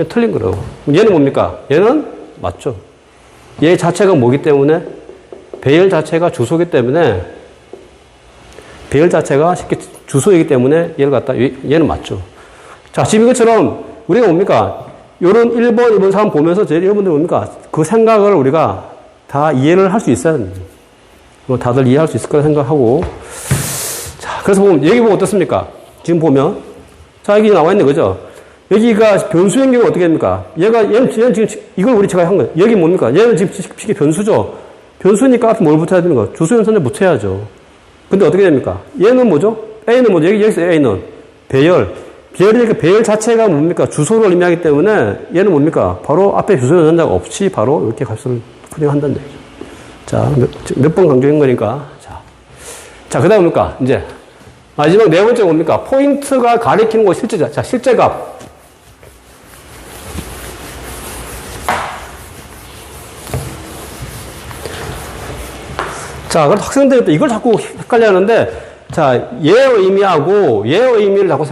얘는 틀린 거라고. 얘는 뭡니까? 얘는 맞죠. 얘 자체가 뭐기 때문에? 배열 자체가 주소이기 때문에, 배열 자체가 쉽게 주소이기 때문에 얘를 갖다, 얘는 맞죠. 자, 지금 이것처럼 우리가 뭡니까? 요런 1번, 2번, 3번 보면서 여러분들 뭡니까? 그 생각을 우리가 다 이해를 할 수 있어야 됩니다. 다들 이해할 수 있을 거라 생각하고. 자, 그래서 보면, 여기 보면 어떻습니까? 지금 보면. 자, 여기 나와 있는 거죠? 여기가 변수인 경우 어떻게 됩니까? 얘는 지금 이걸 우리 제가 한 거예요. 여기 뭡니까? 얘는 지금 쉽게 변수죠? 변수니까 앞에 뭘 붙여야 되는 거? 주소연산을 붙여야죠. 근데 어떻게 됩니까? 얘는 뭐죠? A는 뭐죠? 여기서 A는 배열. 배열이니까 배열 자체가 뭡니까? 주소를 의미하기 때문에 얘는 뭡니까? 바로 앞에 주소연산자가 없이 바로 이렇게 값을 표현한다는 얘기죠. 자, 몇 번 강조한 거니까. 자, 그 다음 뭡니까? 이제 마지막 네 번째 뭡니까? 포인트가 가리키는 거 실제자. 자, 실제값. 자, 그럼 학생들이 또 이걸 자꾸 헷갈려 하는데, 자, 얘의 의미하고 얘의 의미를 자꾸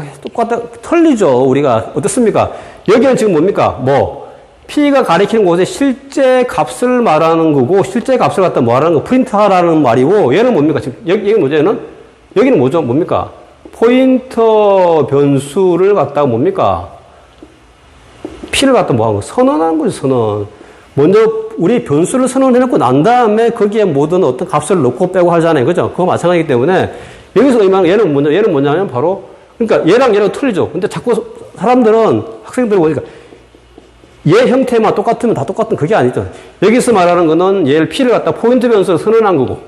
틀리죠. 우리가. 어떻습니까? 여기는 지금 뭡니까? P가 가리키는 곳에 실제 값을 말하는 거고, 실제 값을 갖다 뭐 하라는 거, 프린트하라는 말이고, 얘는 뭡니까? 지금, 여기는 뭐죠? 여기는 뭐죠? 뭡니까? 포인터 변수를 갖다가 뭡니까? P를 갖다 뭐 하는 거? 선언하는 거죠, 선언. 먼저 우리 변수를 선언해놓고 난 다음에 거기에 모든 어떤 값을 넣고 빼고 하잖아요. 그죠? 그거 마찬가지이기 때문에 여기서 의미하는 얘는 뭐냐면 바로, 그러니까 얘랑 틀리죠. 근데 자꾸 사람들은, 학생들이 보니까 얘 형태만 똑같으면 다 똑같은 그게 아니죠. 여기서 말하는 거는 얘를 P를 갖다 포인트 변수로 선언한 거고,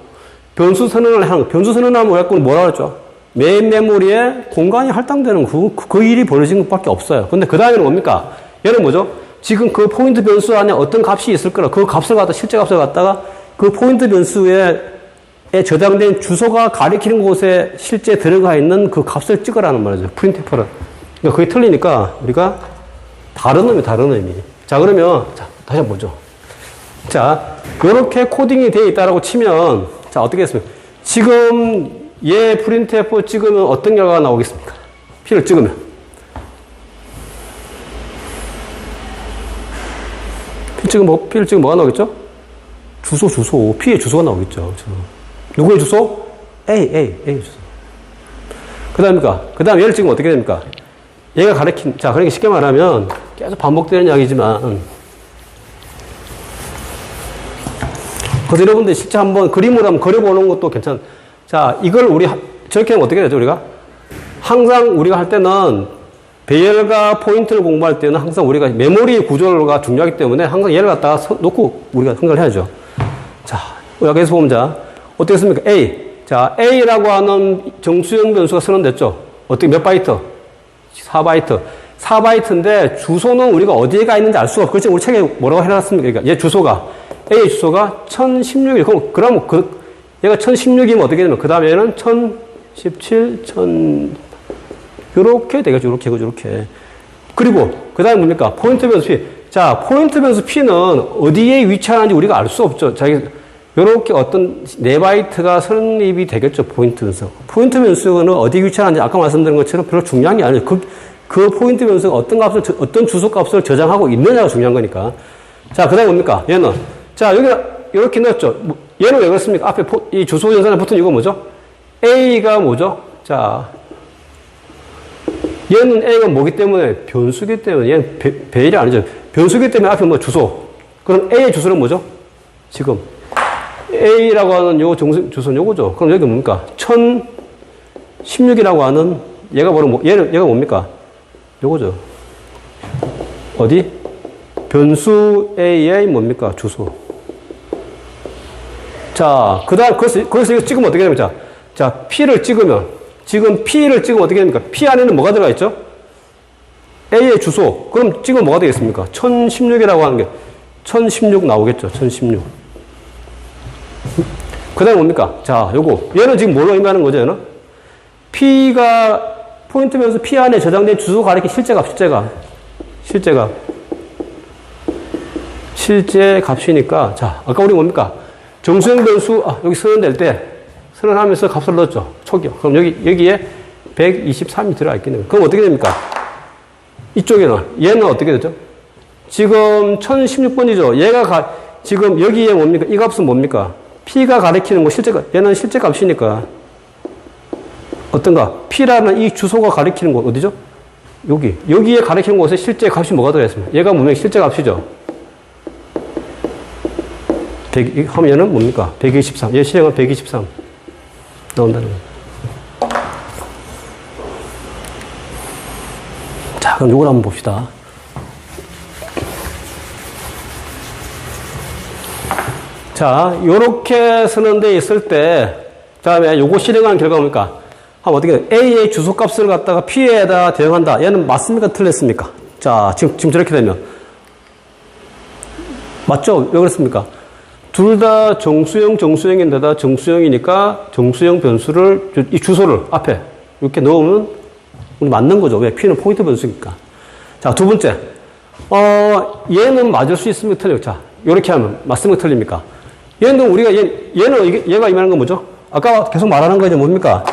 변수 선언을 하는 거. 변수 선언하면 갖고 뭐라 그랬죠? 메인 메모리에 공간이 할당되는 그 일이 벌어진 것밖에 없어요. 근데 그 다음에는 뭡니까? 얘는 뭐죠? 지금 그 포인트 변수 안에 어떤 값이 있을 거라, 그 값을 갖다, 실제 값을 갖다가 그 포인트 변수에 저장된 주소가 가리키는 곳에 실제 들어가 있는 그 값을 찍으라는 말이죠. 프린트표를. 그러니까 그게 틀리니까 우리가 다른 의미. 자, 그러면, 자, 다시 한번 보죠. 자, 이렇게 코딩이 되어 있다라고 치면, 자, 어떻게 했습니까? 지금 얘 프린트표 찍으면 어떤 결과가 나오겠습니까? P를 찍으면. P를 찍으면 뭐가 나오겠죠? 주소. P의 주소가 나오겠죠. 누구의 주소? A 주소. 그 다음 얘를 찍으면 어떻게 됩니까? 얘가 자, 그러니까 쉽게 말하면 계속 반복되는 이야기지만, 그래서 여러분들 실제 한번 그림으로 한번 그려보는 것도 자, 이걸 저렇게 하면 어떻게 되죠, 우리가? 항상 우리가 할 때는 배열과 포인트를 공부할 때는 항상 우리가 메모리 구조가 중요하기 때문에 항상 얘를 갖다가 놓고 우리가 생각을 해야죠. 자, 여기서 보면 자, 어떻게 했습니까? A. 자, A라고 하는 정수형 변수가 선언됐죠. 어떻게 몇 바이트? 4바이트. 4바이트인데 주소는 우리가 어디에 가 있는지 알 수가 없고, 그렇지? 우리 책에 뭐라고 해놨습니까? 그러니까 얘 주소가, A 주소가 1016일. 그럼 얘가 1016이면 어떻게 되면, 그 다음에 얘는 1017, 요렇게 되겠죠. 요렇게. 그리고, 그 다음에 뭡니까? 포인트 변수 P. 자, 포인트 변수 P는 어디에 위치하는지 우리가 알 수 없죠. 자, 요렇게 어떤 4바이트가 선입이 되겠죠. 포인트 변수. 포인트 변수는 어디에 위치하는지 아까 말씀드린 것처럼 별로 중요한 게 아니에요. 그 포인트 변수가 어떤 주소 값을 저장하고 있느냐가 중요한 거니까. 자, 그 다음에 뭡니까? 얘는. 자, 여기, 요렇게 넣었죠. 얘는 왜 그렇습니까? 앞에 이 주소 연산에 붙은 이거 뭐죠? A가 뭐죠? 자, 얘는 A가 뭐기 때문에? 변수기 때문에. 얘는 배열이 아니죠. 변수기 때문에 앞에 주소. 그럼 A의 주소는 뭐죠? 지금. A라고 하는 요 주소는 요거죠. 그럼 여기 뭡니까? 1016이라고 하는 얘가 얘가 뭡니까? 요거죠. 어디? 변수 A의 뭡니까? 주소. 자, 거기서 이거 찍으면 어떻게 됩니까? 자, P를 찍으면 어떻게 됩니까? P 안에는 뭐가 들어가 있죠? A의 주소. 그럼 찍으면 뭐가 되겠습니까? 1016이라고 하는 게 1016 나오겠죠. 1016. 그 다음에 뭡니까? 자, 얘는 지금 뭘로 의미하는 거죠, 얘는? P가, 포인트 변수 P 안에 저장된 주소 가리키 실제 값이니까, 자, 아까 우리 뭡니까? 정수형 변수, 여기 선언될 때, 선언하면서 값을 넣었죠. 초기요. 그럼 여기에 123이 들어가 있겠네요. 그럼 어떻게 됩니까? 이쪽에는, 얘는 어떻게 되죠? 지금 1016번이죠. 얘가 지금 여기에 뭡니까? 이 값은 뭡니까? P가 가리키는 거 얘는 실제 값이니까. 어떤가? P라는 이 주소가 가리키는 곳 어디죠? 여기에 가리키는 곳에 실제 값이 뭐가 들어있습니까? 얘가 분명히 실제 값이죠. 하면 얘는 뭡니까? 123. 얘 실행은 123. 나온다는 거예요. 자, 그럼 이걸 한번 봅시다. 자, 요렇게 쓰는 데 있을 때, 그 다음에 요거 실행한 결과가 뭡니까? 어떻게, A의 주소값을 갖다가 P에다 대응한다. 얘는 맞습니까? 틀렸습니까? 자, 지금 저렇게 되면. 맞죠? 왜 그렇습니까? 둘 다 정수형인데다 정수형이니까 정수형 변수를, 이 주소를 앞에 이렇게 넣으면 맞는 거죠. 왜? P는 포인트 변수니까. 자, 두 번째. 얘는 맞을 수 있습니까? 틀려요. 자, 요렇게 하면 맞습니까? 틀립니까? 얘는 우리가, 얘가 의미하는 건 뭐죠? 아까 계속 말하는 거 이제 뭡니까?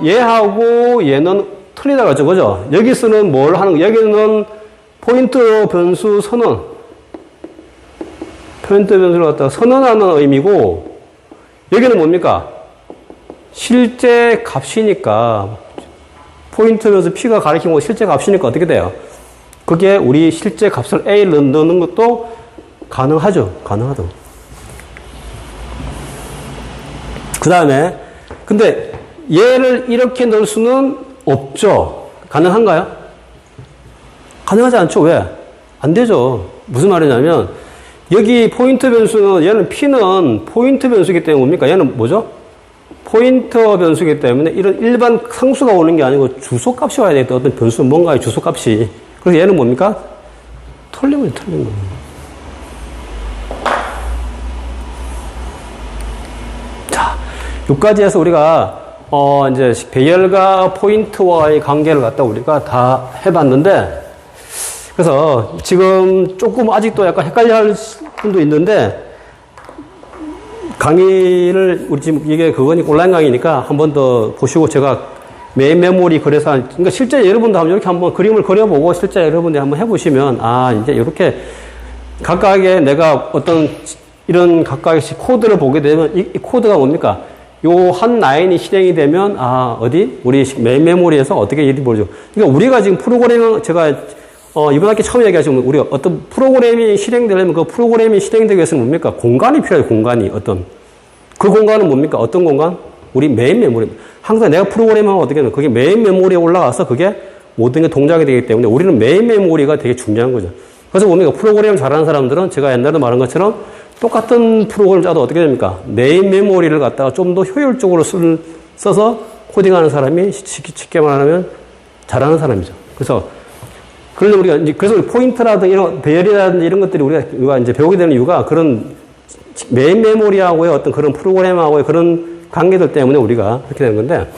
얘하고 얘는 틀리다고 하죠. 그죠? 여기서는 뭘 하는 거? 여기는 포인트 변수 선언. 포인트 변수를 갖다가 선언하는 의미고, 여기는 뭡니까? 실제 값이니까, 포인트 변수 P가 가리키는 거 실제 값이니까 어떻게 돼요? 그게 우리 실제 값을 A를 넣는 것도 가능하죠. 가능하죠. 그 다음에, 근데 얘를 이렇게 넣을 수는 없죠. 가능한가요? 가능하지 않죠. 왜? 안 되죠. 무슨 말이냐면, 여기 포인트 변수는, 얘는 P는 포인트 변수이기 때문에 뭡니까? 얘는 뭐죠? 포인터 변수이기 때문에 이런 일반 상수가 오는 게 아니고 주소값이 와야 되겠다. 어떤 변수는 뭔가의 주소값이. 그래서 얘는 뭡니까? 틀린 거예요. 자, 여기까지 해서 우리가, 이제 배열과 포인트와의 관계를 갖다 우리가 다 해봤는데, 그래서 지금 조금 아직도 약간 헷갈려 할 분도 있는데, 강의를, 우리 지금 이게 그거니까 온라인 강의니까 한 번 더 보시고 제가 메인 메모리 그래서, 그러니까 실제 여러분도 한번 이렇게 한번 그림을 그려보고 실제 여러분들이 한번 해보시면, 이제 이렇게 각각의 내가 어떤 이런 각각의 코드를 보게 되면 이 코드가 뭡니까? 요 한 라인이 실행이 되면, 어디? 우리 메인 메모리에서 어떻게 일이 벌어져. 그러니까 우리가 지금 프로그래밍, 제가 이번 학기 처음 얘기하시면 우리가 어떤 프로그램이 실행되려면 그 프로그램이 실행되기 위해서는 뭡니까? 공간이 필요해요, 공간이. 그 공간은 뭡니까? 어떤 공간? 우리 메인 메모리. 항상 내가 프로그램하면 어떻게 하면 그게 메인 메모리에 올라가서 그게 모든 게 동작이 되기 때문에 우리는 메인 메모리가 되게 중요한 거죠. 그래서 뭡니까? 프로그램 잘하는 사람들은 제가 옛날에 말한 것처럼 똑같은 프로그램 짜도 어떻게 됩니까? 메인 메모리를 갖다가 좀 더 효율적으로 써서 코딩하는 사람이 쉽게 말하면 잘하는 사람이죠. 그래서 우리 포인트라든지 이런 배열이라든지 이런 것들이 우리가 이제 배우게 되는 이유가 그런 메인 메모리하고의 어떤 그런 프로그램하고의 그런 관계들 때문에 우리가 그렇게 되는 건데.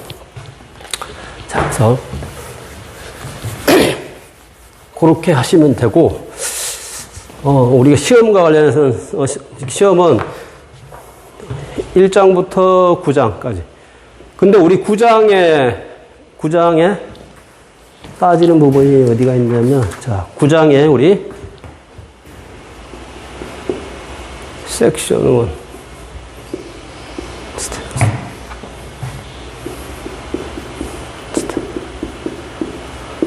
자, 그래서 그렇게 하시면 되고, 우리가 시험과 관련해서는, 시험은 1장부터 9장까지. 근데 우리 9장에 따지는 부분이 어디가 있냐면, 자, 9장에 우리 섹션 1.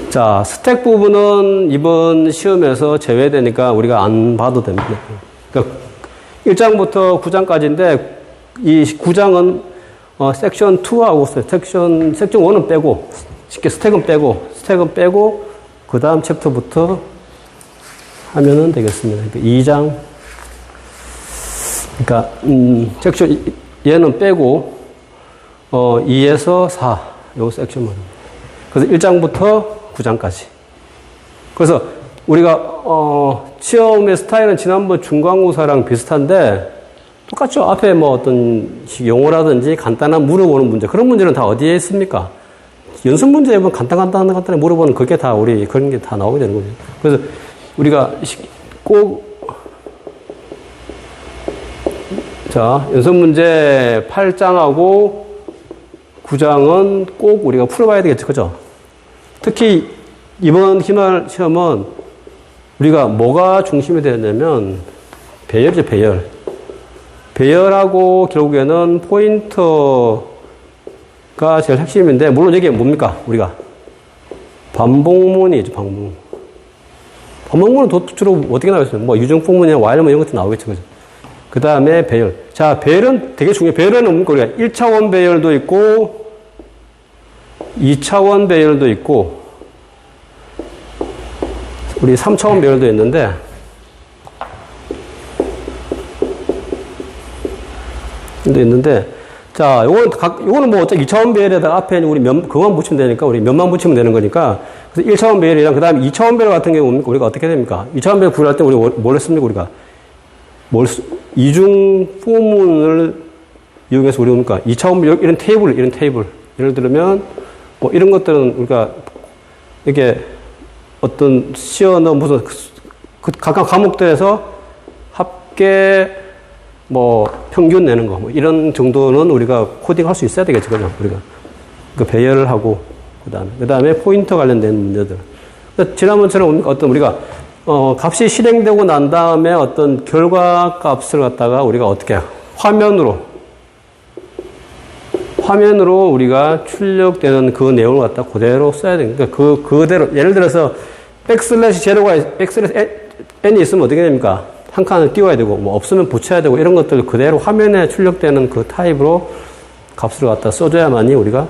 자, 스택 부분은 이번 시험에서 제외되니까 우리가 안 봐도 됩니다. 그러니까 1장부터 9장까지인데, 이 9장은 섹션 2하고 섹션 1은 빼고, 쉽게 스택은 빼고, 그 다음 챕터부터 하면은 되겠습니다. 그러니까 2장, 그러니까, 섹션, 얘는 빼고, 2에서 4, 요 섹션만. 그래서 1장부터 9장까지. 그래서 우리가, 시험의 스타일은 지난번 중간고사랑 비슷한데, 똑같죠? 앞에 뭐 어떤 용어라든지 간단한 물어보는 문제, 그런 문제는 다 어디에 있습니까? 연습 문제에 보면 간단하게 물어보는 그게 다 우리 그런 게 다 나오게 되는 거죠. 그래서 우리가 꼭, 자, 연습 문제 8장하고 9장은 꼭 우리가 풀어봐야 되겠죠. 그죠? 특히 이번 기말 시험은 우리가 뭐가 중심이 되냐면 배열이죠, 배열. 배열하고 결국에는 포인터가 제일 핵심인데, 물론 이게 뭡니까? 우리가 반복문이죠, 반복문. 반복문은 주로 어떻게 나오겠어요? 뭐 유증폭문이나 와일문 이런 것도 나오겠죠, 그죠? 그 다음에 배열. 자, 배열은 되게 중요해요. 배열은 뭡니까? 우리가 1차원 배열도 있고, 2차원 배열도 있고, 우리 3차원 배열도 있는데, 자, 요거는 뭐 어차피 2차원 배열에다가 앞에 우리 그만 붙이면 되니까, 우리 몇만 붙이면 되는 거니까, 그래서 1차원 배열이랑, 그 다음에 2차원 배열 같은 경우 뭡니까? 우리가 어떻게 됩니까? 2차원 배열 구할 때 우리 뭘 했습니까? 우리가? 이중 포문을 이용해서 우리 뭡니까? 2차원 배열, 이런 테이블. 예를 들면, 뭐 이런 것들은 우리가 이게 어떤 시어나 무슨 각각 과목들에서 합계 뭐 평균 내는 거 뭐 이런 정도는 우리가 코딩할 수 있어야 되겠죠, 그죠? 우리가 그 배열을 하고 그다음에 포인터 관련된 문제들. 그러니까 지난번처럼 어떤 우리가 값이 실행되고 난 다음에 어떤 결과 값을 갖다가 우리가 어떻게 화면으로 우리가 출력되는 그 내용을 갖다 그대로 써야 되니까 그대로 예를 들어서 백슬래시 n이 있으면 어떻게 됩니까? 한 칸을 띄워야 되고 뭐 없으면 붙여야 되고 이런 것들 그대로 화면에 출력되는 그 타입으로 값을 갖다 써줘야만이 우리가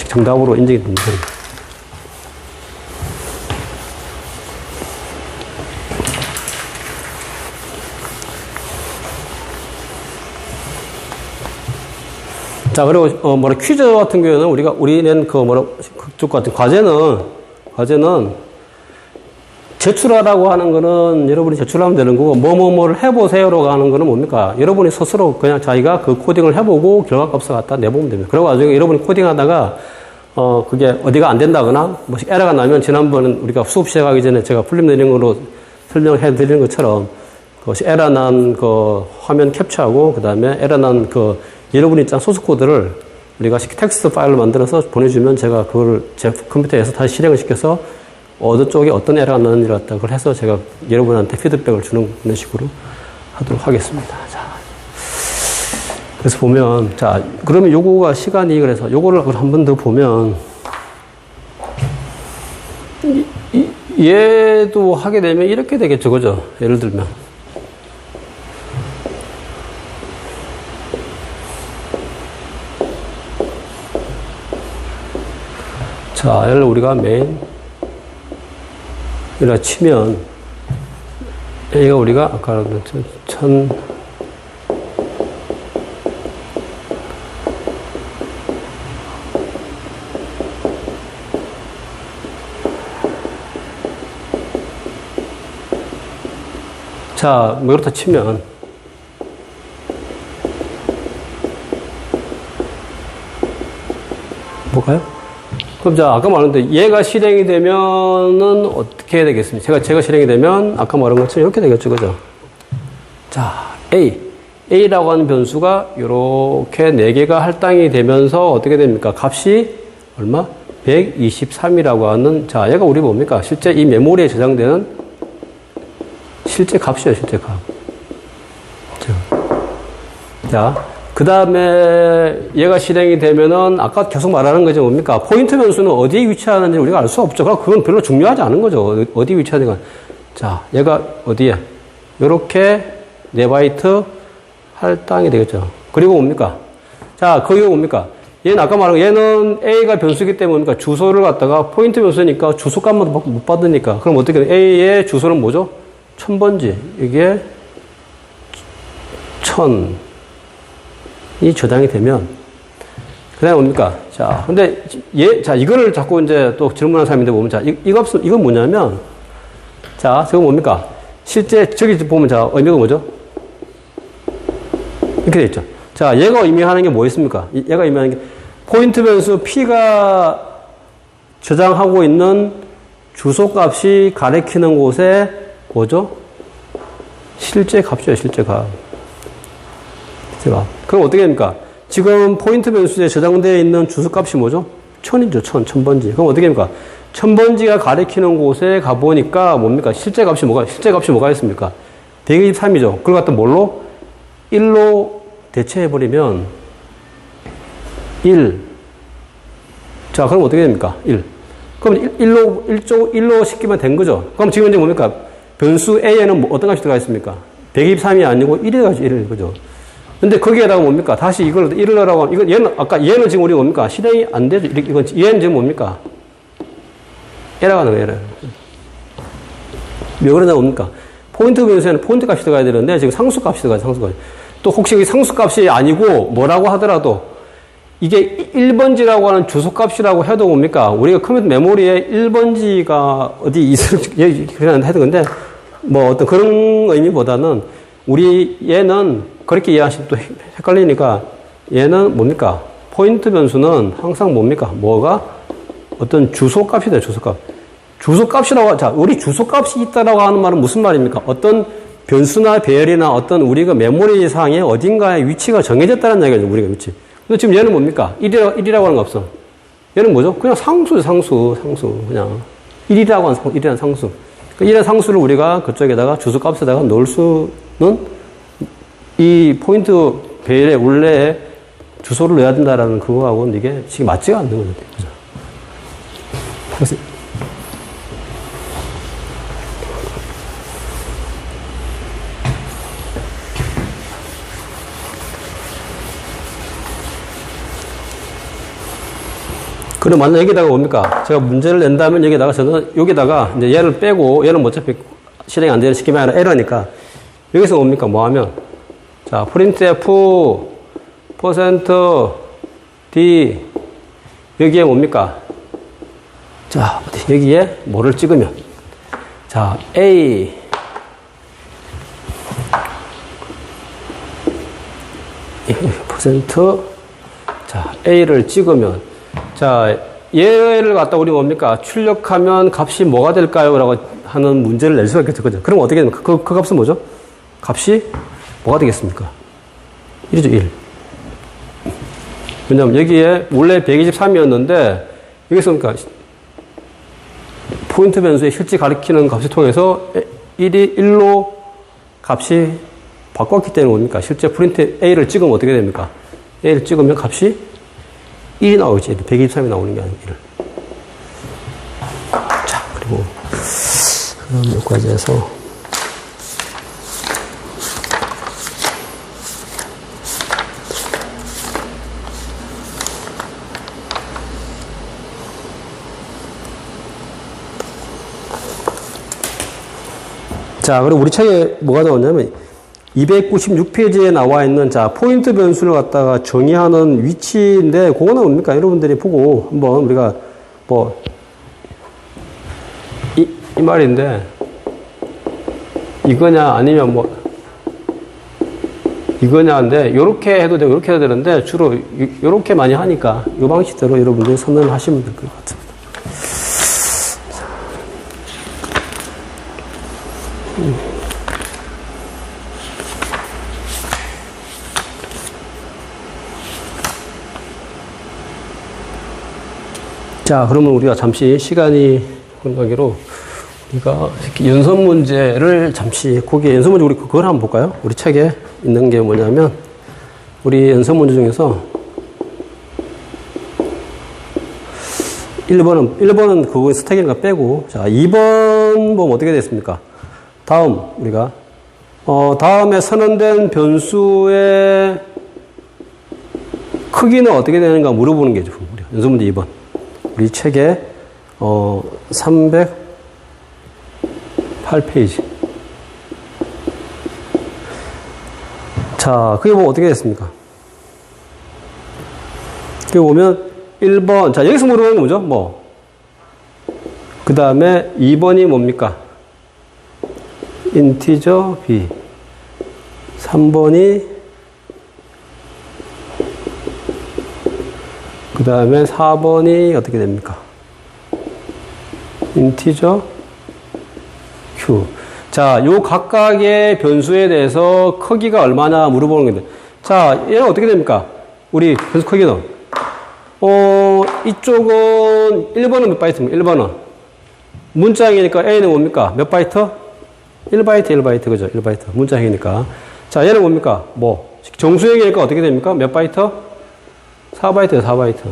정답으로 인정이 됩니다. 자, 그리고, 퀴즈 같은 경우에는 우리는 그쪽 같은 과제는 제출하라고 하는 거는 여러분이 제출하면 되는 거고, 뭐를 해보세요라고 하는 거는 뭡니까? 여러분이 스스로 그냥 자기가 그 코딩을 해보고 결과값을 갖다 내보면 됩니다. 그리고 나중에 여러분이 코딩하다가, 그게 어디가 안 된다거나, 뭐 에러가 나면 지난번은 우리가 수업 시작하기 전에 제가 풀림 내용으로 설명을 해드리는 것처럼, 그것이 에러 난 화면 캡처하고, 그 다음에 에러 난 여러분이 있잖아, 소스코드를 우리가 텍스트 파일로 만들어서 보내주면 제가 그걸 제 컴퓨터에서 다시 실행을 시켜서 어느 쪽에 어떤 에러가 나는지를 갖다 그걸 해서 제가 여러분한테 피드백을 주는 그런 식으로 하도록 하겠습니다. 자. 그래서 보면, 자, 그러면 요거가 시간이 그래서 요거를 한 번 더 보면, 얘도 하게 되면 이렇게 되겠죠. 그죠? 예를 들면. 자, 예를 들어 우리가 메인, 이라 치면, A가 우리가 아까 그랬던 자, 뭐 이렇다 치면, 볼까요? 그럼 자, 아까 말했는데 얘가 실행이 되면은 어떻게 해야 되겠습니까? 제가 실행이 되면 아까 말한 것처럼 이렇게 되겠죠, 그죠? 자, A라고 하는 변수가 이렇게 4개가 할당이 되면서 어떻게 됩니까? 값이 얼마? 123이라고 하는, 자, 얘가 우리 뭡니까? 실제 이 메모리에 저장되는 실제 값이에요, 실제 값. 자, 그 다음에 얘가 실행이 되면은 아까 계속 말하는 거죠. 뭡니까? 포인트 변수는 어디에 위치하는지 우리가 알 수 없죠. 그건 별로 중요하지 않은 거죠. 어디에 위치하는가. 자, 얘가 어디에? 요렇게 4바이트 할당이 되겠죠. 그리고 뭡니까? 자, 거기가 뭡니까? 얘는 아까 말한 거, 얘는 A가 변수이기 때문에 뭡니까? 주소를 갖다가 포인트 변수니까 주소값만 못 받으니까. 그럼 어떻게 돼? A의 주소는 뭐죠? 1000번지. 이게 1000. 이 저장이 되면, 그 다음에 뭡니까? 자, 근데, 이거를 자꾸 이제 또 질문하는 사람인데 보면, 자, 이건 뭐냐면, 자, 저거 뭡니까? 실제, 저기 보면, 자, 의미가 뭐죠? 이렇게 돼 있죠. 자, 얘가 의미하는 게 뭐 있습니까? 얘가 의미하는 게, 포인트 변수 P가 저장하고 있는 주소값이 가리키는 곳에 뭐죠? 실제 값이죠, 실제 값. 그럼 어떻게 됩니까? 지금 포인트 변수에 저장되어 있는 주소값이 뭐죠? 1000이죠, 1000번지. 그럼 어떻게 됩니까? 천번지가 가리키는 곳에 가보니까 뭡니까? 실제 값이 뭐가 있습니까? 123이죠. 그걸 갖다 뭘로? 1로 대체해버리면 1. 자, 그럼 어떻게 됩니까? 1. 그럼 1로 시키면 된 거죠. 그럼 지금 이제 뭡니까? 변수 A에는 어떤 값이 들어가 있습니까? 123이 아니고 1이 들어가죠. 1일 거죠. 근데 거기에다가 뭡니까? 다시 이걸 1을 넣으라고 하면, 얘는 지금 우리 뭡니까? 실행이 안 되죠. 얘는 지금 뭡니까? 에러가 나요, 에러. 왜 그러냐 뭡니까? 포인트 변수에는 포인트 값이 들어가야 되는데, 지금 상수 값이 들어가요, 상수 값이. 또 혹시 상수 값이 아니고, 뭐라고 하더라도, 이게 1번지라고 하는 주소 값이라고 해도 뭡니까? 우리가 컴퓨터 메모리에 1번지가 어디 있을, 그냥 해도 근데, 뭐 어떤 그런 의미보다는, 우리 얘는 그렇게 이해하시면 또 헷갈리니까, 얘는 뭡니까? 포인트 변수는 항상 뭡니까? 뭐가? 어떤 주소값이다, 주소값. 주소값이라고, 자, 우리 주소값이 있다라고 하는 말은 무슨 말입니까? 어떤 변수나 배열이나 어떤 우리가 메모리 상에 어딘가에 위치가 정해졌다는 얘기죠, 우리가 위치. 근데 지금 얘는 뭡니까? 1이라고 하는 거 없어. 얘는 뭐죠? 그냥 상수죠, 상수. 그냥. 1이라는 상수. 그 1이라는 상수를 우리가 그쪽에다가 주소값에다가 넣을 수는 이 포인트 배열의 원래에 주소를 넣어야 된다라는 그거하고는 이게 지금 맞지가 않는 거죠. 그죠? 그래서 그럼 만약 여기다가 뭡니까? 제가 문제를 낸다면 여기다가 이제 얘를 빼고 얘는 어차피 실행이 안 되는 시키면 아니라 에러니까 여기서 뭡니까? 뭐 하면 자, printf %d 여기에 뭡니까? 자, 여기에 뭐를 찍으면 자, a %, 자, a를 찍으면 자, 얘를 갖다 우리 뭡니까? 출력하면 값이 뭐가 될까요? 라고 하는 문제를 낼 수가 있겠죠. 그죠? 그럼 어떻게 됩니까? 그 값은 뭐죠? 값이 뭐가 되겠습니까? 1이죠, 1. 왜냐면 여기에 원래 123이었는데, 여기서 그러니까 포인트 변수의 실제 가리키는 값을 통해서 1로 값이 바꿨기 때문에 뭡니까? 실제 프린트 A를 찍으면 어떻게 됩니까? A를 찍으면 값이 1이 나오겠지. 123이 나오는 게 아니고 1을. 자, 그리고 그다음 여기까지 해서 자, 그리고 우리 책에 뭐가 나오냐면 296페이지에 나와 있는 자, 포인트 변수를 갖다가 정의하는 위치인데 그거는 뭡니까? 여러분들이 보고 한번 우리가 뭐 이 말인데 이거냐 아니면 뭐 이거냐인데 요렇게 해도 되고 요렇게 해도 되는데 주로 요렇게 많이 하니까 요 방식대로 여러분들이 선언을 하시면 될 것 같습니다. 자, 그러면 우리가 잠시 시간이 관계로 우리가 연습 문제를 잠시 거기에 연습 문제 우리 그걸 한번 볼까요? 우리 책에 있는 게 뭐냐면 우리 연습 문제 중에서 1번은 그거 스택인가 빼고 자, 2번 보면 어떻게 됐습니까? 다음 우리가 다음에 선언된 변수의 크기는 어떻게 되는가 물어보는 게죠. 우리 연습 문제 2번. 우리 책에 308페이지. 자, 그게 뭐 어떻게 됐습니까? 그게 보면 1번. 자, 여기서 물어보는 게 뭐죠? 뭐. 그 다음에 2번이 뭡니까? 인티저 b. 3번이 그 다음에 4번이 어떻게 됩니까? 인티저 q. 자, 요 각각의 변수에 대해서 크기가 얼마나 물어보는 건데. 자, 얘는 어떻게 됩니까? 우리 변수 크기는. 이쪽은 1번은 몇 바이트입니까? 1번은 문자형이니까 A는 뭡니까? 몇 바이트? 1바이트, 1바이트. 그죠? 1바이트. 문자형이니까. 자, 얘는 뭡니까? 뭐. 정수형이니까 어떻게 됩니까? 몇 바이트? 4바이트, 4바이트.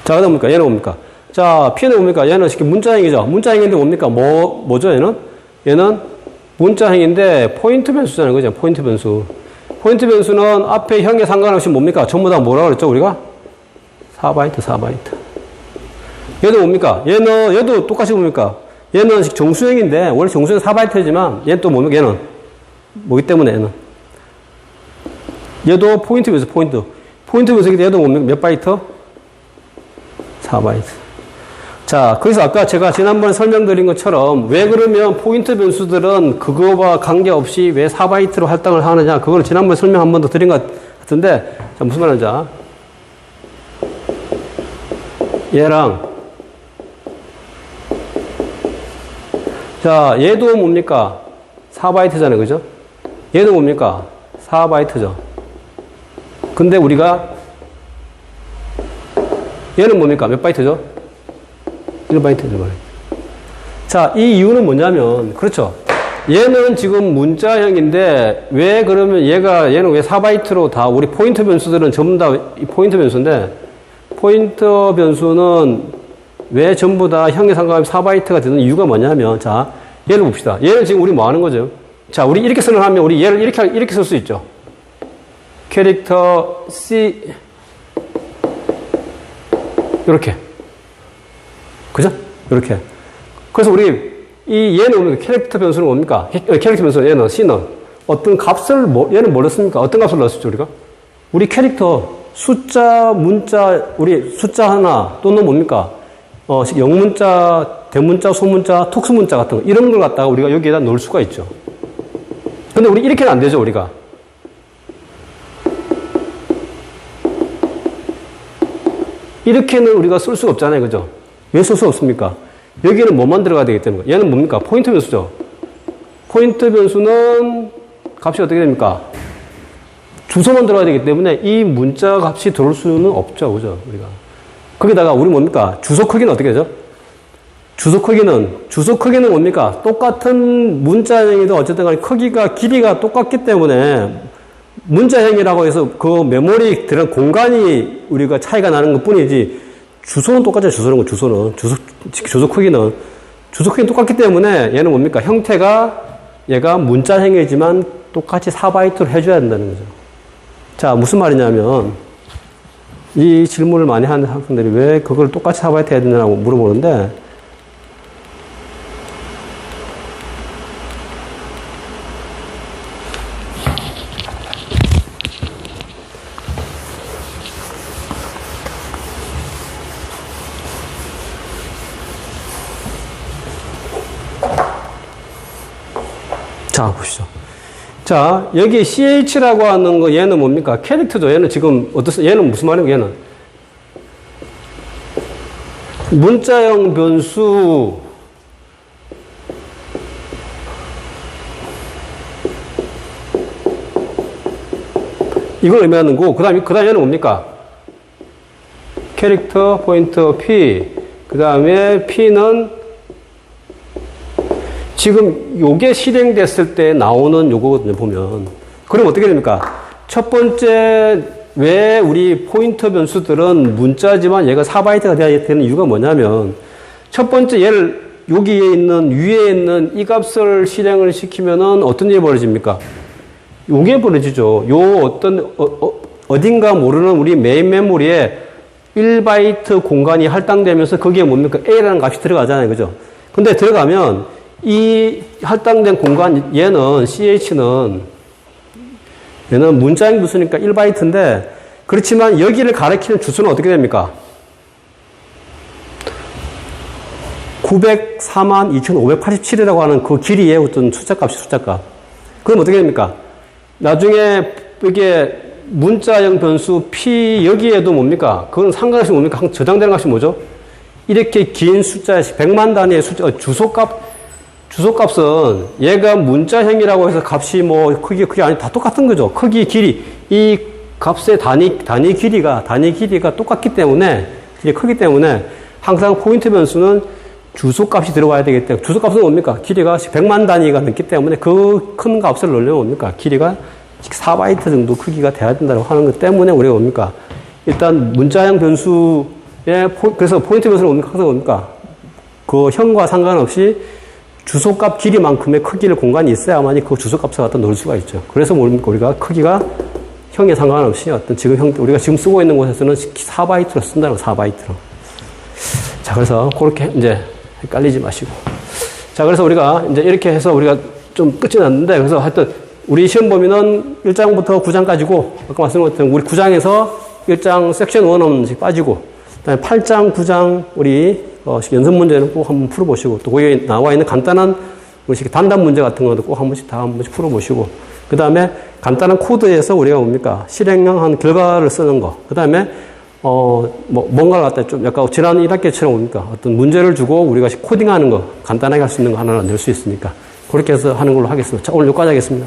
자, 그 다음 뭡니까? 얘는 뭡니까? 자, P는 뭡니까? 얘는 쉽게 문자형이죠. 문자형인데 뭡니까? 뭐죠, 얘는? 얘는 문자형인데 포인트 변수잖아요. 그죠? 포인트 변수. 포인트 변수는 앞에 형에 상관없이 뭡니까? 전부 다 뭐라고 그랬죠, 우리가? 4바이트, 4바이트. 얘도 뭡니까? 얘도 똑같이 뭡니까? 얘는 정수형인데, 원래 정수형 4바이트지만, 얘는 또 뭡니까? 얘는 뭐기 때문에 얘는. 얘도 포인트 변수, 포인트. 포인트 변수인데 얘도 뭡니까? 몇 바이트? 4바이트. 자, 그래서 아까 제가 지난번에 설명드린 것처럼 왜 그러면 포인트 변수들은 그거와 관계없이 왜 4바이트로 할당을 하느냐, 그걸 지난번에 설명 한 번 더 드린 것 같은데, 자, 무슨 말인지. 얘랑, 자, 얘도 뭡니까? 4바이트잖아요. 그죠? 얘도 뭡니까? 4바이트죠. 근데 우리가, 얘는 뭡니까? 몇 바이트죠? 1바이트, 1바이트. 자, 이 이유는 뭐냐면, 그렇죠. 얘는 지금 문자형인데, 왜 그러면 얘는 왜 4바이트로 다, 우리 포인트 변수들은 전부 다 포인트 변수인데, 포인트 변수는 왜 전부 다 형의 상관없이 4바이트가 되는 이유가 뭐냐면, 자, 얘를 봅시다. 얘는 지금 우리 뭐 하는 거죠? 자, 우리 이렇게 설명하면 우리 얘를 이렇게 쓸 수 있죠. 캐릭터 C, 이렇게. 그죠? 이렇게. 그래서 우리, 얘는 뭡니까? 캐릭터 변수는 뭡니까? 캐릭터 변수는 얘는 C는 어떤 값을, 얘는 뭘 넣습니까? 어떤 값을 넣었죠, 우리가? 우리 캐릭터, 숫자, 문자, 우리 숫자 하나 또는 뭡니까? 영문자, 대문자, 소문자, 톡수문자 같은 거, 이런 걸 갖다가 우리가 여기에다 넣을 수가 있죠. 근데 우리 이렇게는 안 되죠, 우리가. 이렇게는 우리가 쓸 수가 없잖아요, 그죠? 왜 쓸 수 없습니까? 여기는 뭐만 들어가야 되기 때문에. 얘는 뭡니까? 포인트 변수죠. 포인트 변수는 값이 어떻게 됩니까? 주소만 들어가야 되기 때문에 이 문자 값이 들어올 수는 없죠, 그죠? 우리가. 거기다가 우리 뭡니까? 주소 크기는 어떻게 되죠? 주소 크기는 뭡니까? 똑같은 문자형이도 어쨌든 간에 길이가 똑같기 때문에 문자형이라고 해서 그 메모리 들은 공간이 우리가 차이가 나는 것 뿐이지, 주소는 똑같죠, 주소 크기는 똑같기 때문에 얘는 뭡니까? 얘가 문자형이지만 똑같이 4바이트로 해줘야 된다는 거죠. 자, 무슨 말이냐면, 이 질문을 많이 하는 학생들이 왜 그걸 똑같이 4바이트 해야 되냐고 물어보는데, 자, 보시죠. 자, 여기 CH라고 하는 거, 얘는 뭡니까? 캐릭터죠. 얘는 지금, 얘는 무슨 말이에요? 얘는. 문자형 변수, 이걸 의미하는 거고, 그 다음에 얘는 뭡니까? 캐릭터, 포인터, P. 그 다음에 P는 지금 요게 실행됐을 때 나오는 요거거든요, 보면. 그럼 어떻게 됩니까? 첫 번째, 왜 우리 포인터 변수들은 문자지만 얘가 4바이트가 돼야 되는 이유가 뭐냐면, 첫 번째 얘를 여기에 있는, 위에 있는 이 값을 실행을 시키면은 어떤 일이 벌어집니까? 요게 벌어지죠. 어딘가 모르는 우리 메인 메모리에 1바이트 공간이 할당되면서 거기에 뭡니까? A라는 값이 들어가잖아요. 그죠? 근데 들어가면 이 할당된 공간, CH는 문자형 변수니까 1바이트인데, 그렇지만 여기를 가리키는 주소는 어떻게 됩니까? 9042587이라고 하는 그 길이의 어떤 숫자값이. 그럼 어떻게 됩니까? 나중에 이게 문자형 변수 P 여기에도 뭡니까? 그건 상관없이 뭡니까? 저장되는 값이 뭐죠? 이렇게 긴 숫자, 100만 단위의 숫자, 주소값은 얘가 문자형이라고 해서 값이 뭐 크기 아니 다 똑같은 거죠. 크기, 길이. 이 값의 단위 길이가 똑같기 때문에, 이게 크기 때문에 항상 포인트 변수는 주소값이 들어와야 되기 때문에, 주소값은 뭡니까? 길이가 100만 단위가 넘기 때문에 그 큰 값을 넣으려면 뭡니까? 길이가 4바이트 정도 크기가 돼야 된다고 하는 것 때문에 우리가 뭡니까? 일단 문자형 변수의, 그래서 포인트 변수는 뭡니까? 항상 뭡니까? 그 형과 상관없이 주소값 길이만큼의 크기를 공간이 있어야만이 그 주소값을 갖다 넣을 수가 있죠. 그래서 뭡니까? 우리가 크기가 형에 상관없이 어떤 지금 우리가 지금 쓰고 있는 곳에서는 4바이트로 쓴다는 거, 4바이트로. 자, 그래서 그렇게 이제 헷갈리지 마시고. 자, 그래서 우리가 이제 이렇게 해서 우리가 좀 끝이 났는데, 그래서 하여튼 우리 시험 범위는 1장부터 9장까지고, 아까 말씀드린 것처럼 우리 9장에서 1장 섹션 1은 빠지고, 그 다음에 8장, 9장 우리 연습 문제는 꼭 한번 풀어보시고, 또 거기에 나와 있는 간단한 우리 단답 문제 같은 것도 꼭 한 번씩 풀어보시고, 그 다음에 간단한 코드에서 우리가 뭡니까? 실행한 결과를 쓰는 거. 그 다음에 뭔가를 갖다 좀 약간 지난 1학기처럼 뭡니까? 어떤 문제를 주고 우리가 코딩하는 거, 간단하게 할 수 있는 거 하나 낼 수 있으니까. 그렇게 해서 하는 걸로 하겠습니다. 자, 오늘 여기까지 하겠습니다.